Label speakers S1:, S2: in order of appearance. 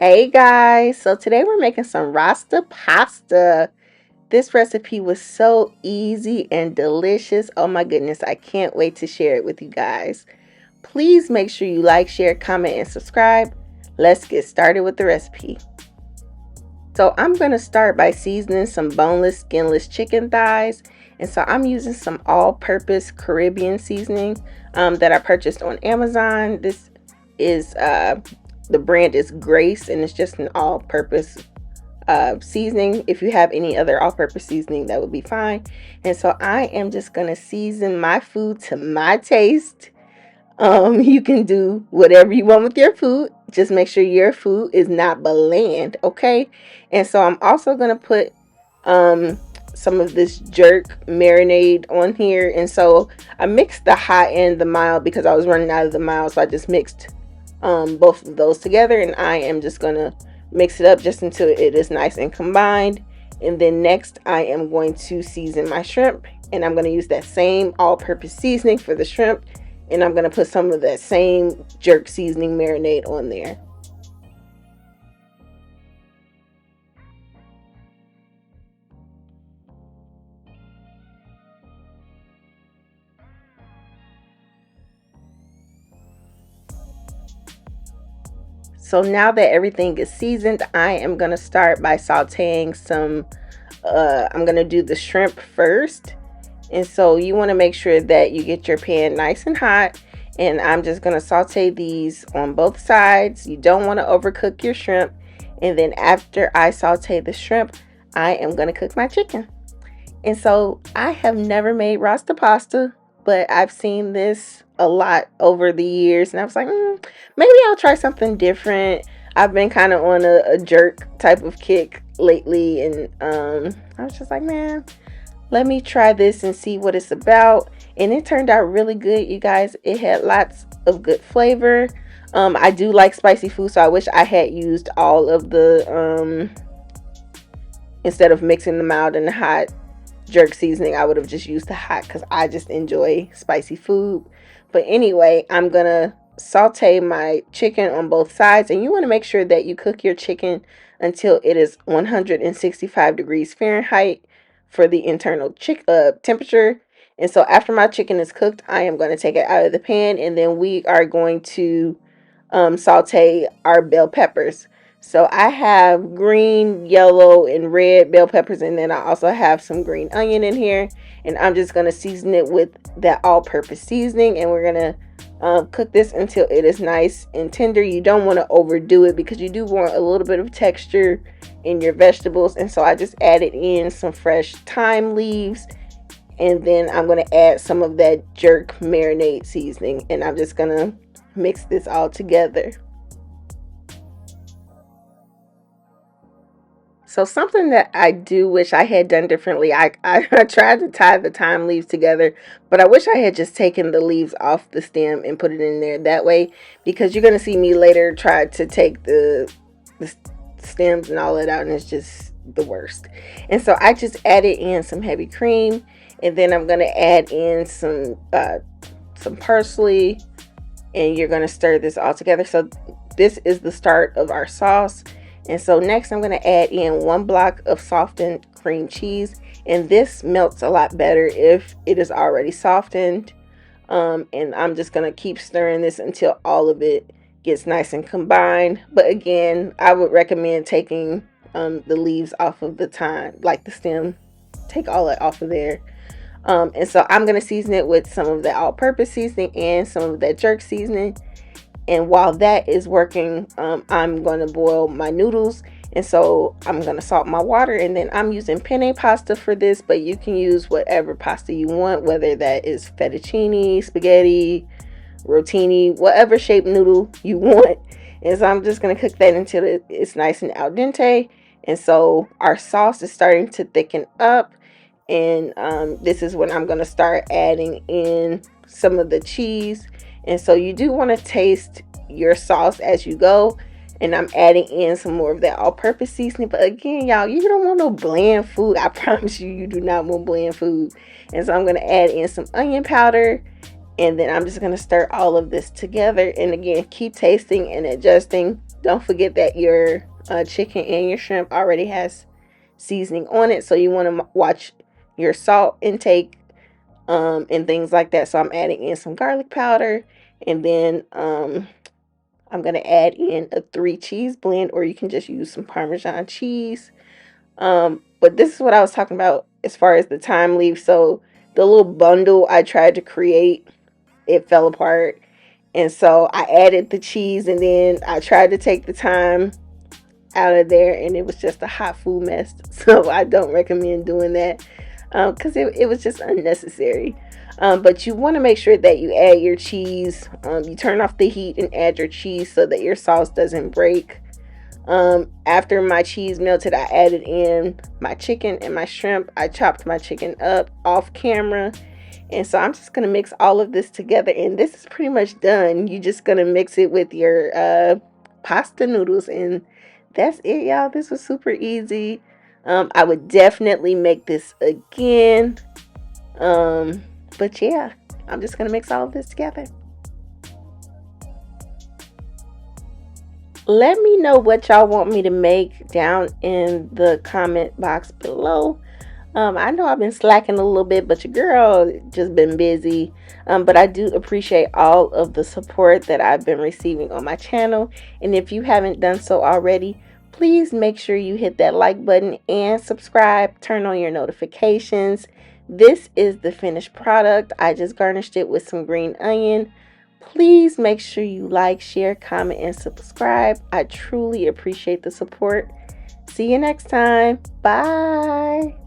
S1: Hey guys, so today we're making some Rasta pasta. This recipe was so easy and delicious. Oh my goodness, I can't wait to share it with you guys. Please make sure you like, share, comment, and subscribe. Let's get started with the recipe. So I'm going to start by seasoning some boneless, skinless chicken thighs. And so I'm using some all-purpose Caribbean seasoning that I purchased on Amazon. This is the brand is Grace, and it's just an all-purpose seasoning. If you have any other all-purpose seasoning, that would be fine. And so I am just going to season my food to my taste. You can do whatever you want with your food. Just make sure your food is not bland, okay? And so I'm also gonna put some of this jerk marinade on here. And so I mixed the hot and the mild because I was running out of the mild, so I just mixed both of those together, and I am just gonna mix it up just until it is nice and combined. And then next I am going to season my shrimp, and I'm going to use that same all-purpose seasoning for the shrimp, and I'm going to put some of that same jerk seasoning marinade on there. So now that everything is seasoned, I am going to start by sauteing some, I'm going to do the shrimp first. And so you want to make sure that you get your pan nice and hot. And I'm just going to saute these on both sides. You don't want to overcook your shrimp. And then after I saute the shrimp, I am going to cook my chicken. And so I have never made Rasta pasta, but I've seen this a lot over the years. And I was like, maybe I'll try something different. I've been kind of on a jerk type of kick lately. And I was just like, man, let me try this and see what it's about. And it turned out really good, you guys. It had lots of good flavor. I do like spicy food, so I wish I had used all of the instead of mixing the mild and the hot jerk seasoning, I would have just used the hot because I just enjoy spicy food. But anyway, I'm gonna saute my chicken on both sides, and you want to make sure that you cook your chicken until it is 165 degrees Fahrenheit for the internal temperature. And so after my chicken is cooked, I am going to take it out of the pan, and then we are going to saute our bell peppers. So I have green, yellow, and red bell peppers, and then I also have some green onion in here. And I'm just going to season it with that all-purpose seasoning, and we're going to cook this until it is nice and tender. You don't want to overdo it because you do want a little bit of texture in your vegetables. And so I just added in some fresh thyme leaves, and then I'm going to add some of that jerk marinade seasoning, and I'm just going to mix this all together. So something that I do wish I had done differently, I tried to tie the thyme leaves together, but I wish I had just taken the leaves off the stem and put it in there that way, because you're going to see me later try to take the stems and all that out, and it's just the worst. And so I just added in some heavy cream, and then I'm going to add in some parsley, and you're going to stir this all together. So this is the start of our sauce. And so next I'm going to add in 1 block of softened cream cheese, and this melts a lot better if it is already softened. And I'm just going to keep stirring this until all of it gets nice and combined. But again, I would recommend taking the leaves off of the thyme, like the stem, take all that off of there. And so I'm going to season it with some of the all-purpose seasoning and some of that jerk seasoning. And while that is working, I'm going to boil my noodles. And so I'm going to salt my water, and then I'm using penne pasta for this, but you can use whatever pasta you want, whether that is fettuccine, spaghetti, rotini, whatever shaped noodle you want. And so I'm just going to cook that until it's nice and al dente. And so our sauce is starting to thicken up, and this is when I'm going to start adding in some of the cheese. And so you do want to taste your sauce as you go. And I'm adding in some more of that all-purpose seasoning. But again, y'all, you don't want no bland food. I promise you, you do not want bland food. And so I'm going to add in some onion powder. And then I'm just going to stir all of this together. And again, keep tasting and adjusting. don't forget that your chicken and your shrimp already has seasoning on it, so you want to watch your salt intake and things like that. So I'm adding in some garlic powder, and then I'm gonna add in a 3 cheese blend, or you can just use some Parmesan cheese. But this is what I was talking about as far as the time leave. So the little bundle I tried to create, it fell apart. And so I added the cheese, and then I tried to take the time out of there, and it was just a hot food mess. So I don't recommend doing that because it was just unnecessary. But you want to make sure that you add your cheese. You turn off the heat and add your cheese so that your sauce doesn't break. After my cheese melted, I added in my chicken and my shrimp. I chopped my chicken up off camera. And so I'm just going to mix all of this together. And this is pretty much done. You're just going to mix it with your pasta noodles. And that's it, y'all. This was super easy. I would definitely make this again. But yeah, I'm just going to mix all of this together. Let me know what y'all want me to make down in the comment box below. I know I've been slacking a little bit, but your girl just been busy. But I do appreciate all of the support that I've been receiving on my channel. And if you haven't done so already, please make sure you hit that like button and subscribe. Turn on your notifications. This is the finished product. I just garnished it with some green onion. Please make sure you like, share, comment, and subscribe. I truly appreciate the support. See you next time. Bye.